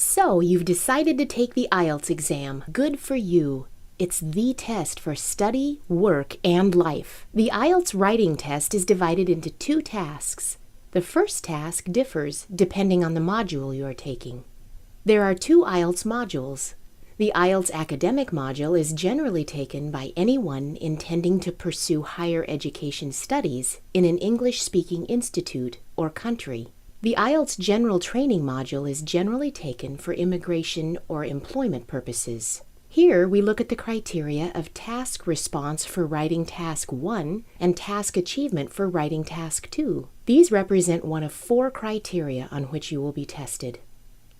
So, you've decided to take the IELTS exam. Good for you. It's the test for study, work, and life. The IELTS writing test is divided into 2 tasks. The first task differs depending on the module you are taking. There are 2 IELTS modules. The IELTS academic module is generally taken by anyone intending to pursue higher education studies in an English-speaking institute or country. The IELTS General Training module is generally taken for immigration or employment purposes. Here, we look at the criteria of task response for Writing Task 1 and task achievement for Writing Task 2. These represent one of 4 criteria on which you will be tested.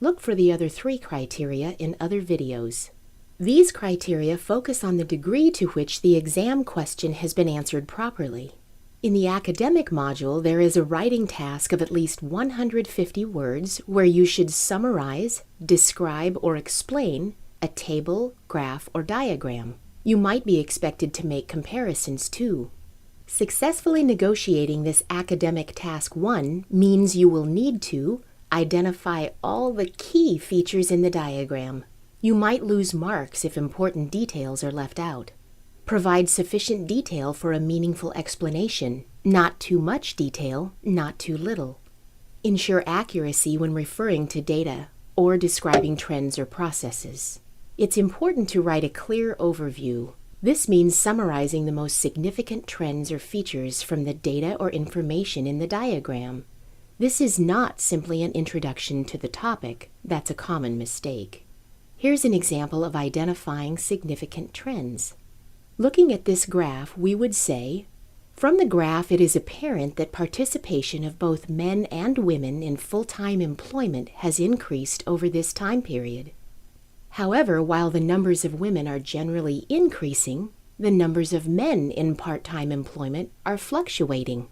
Look for the other 3 criteria in other videos. These criteria focus on the degree to which the exam question has been answered properly. In the academic module, there is a writing task of at least 150 words where you should summarize, describe, or explain a table, graph, or diagram. You might be expected to make comparisons too. Successfully negotiating this academic task 1 means you will need to identify all the key features in the diagram. You might lose marks if important details are left out. Provide sufficient detail for a meaningful explanation. Not too much detail, not too little. Ensure accuracy when referring to data or describing trends or processes. It's important to write a clear overview. This means summarizing the most significant trends or features from the data or information in the diagram. This is not simply an introduction to the topic. That's a common mistake. Here's an example of identifying significant trends. Looking at this graph, we would say, from the graph it is apparent that participation of both men and women in full-time employment has increased over this time period. However, while the numbers of women are generally increasing, the numbers of men in part-time employment are fluctuating.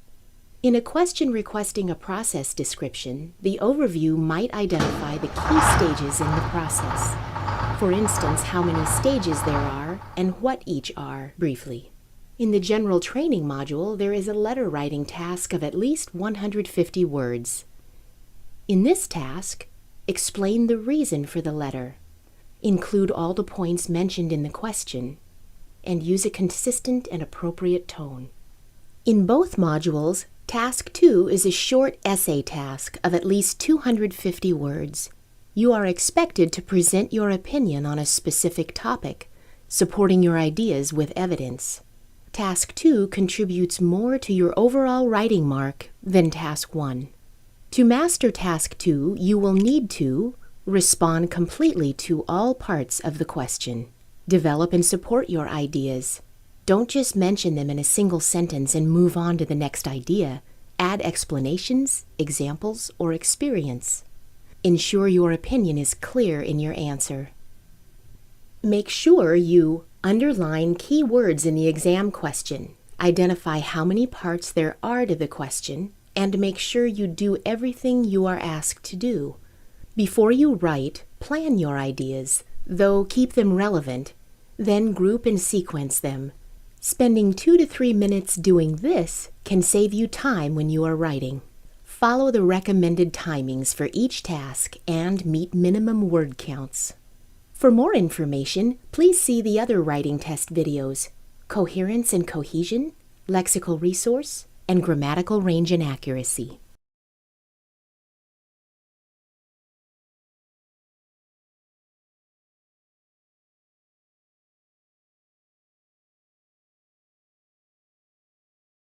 In a question requesting a process description, the overview might identify the key stages in the process. For instance, how many stages there are and what each are, briefly. In the General Training module, there is a letter writing task of at least 150 words. In this task, explain the reason for the letter. Include all the points mentioned in the question, and use a consistent and appropriate tone. In both modules, Task 2 is a short essay task of at least 250 words. You are expected to present your opinion on a specific topic, supporting your ideas with evidence. Task 2 contributes more to your overall writing mark than Task 1. To master Task 2, you will need to respond completely to all parts of the question. Develop and support your ideas. Don't just mention them in a single sentence and move on to the next idea. Add explanations, examples, or experience. Ensure your opinion is clear in your answer. Make sure you underline key words in the exam question, identify how many parts there are to the question, and make sure you do everything you are asked to do. Before you write, plan your ideas, though keep them relevant, then group and sequence them. Spending 2 to 3 minutes doing this can save you time when you are writing. Follow the recommended timings for each task and meet minimum word counts. For more information, please see the other writing test videos: Coherence and Cohesion, Lexical Resource, and Grammatical Range and Accuracy.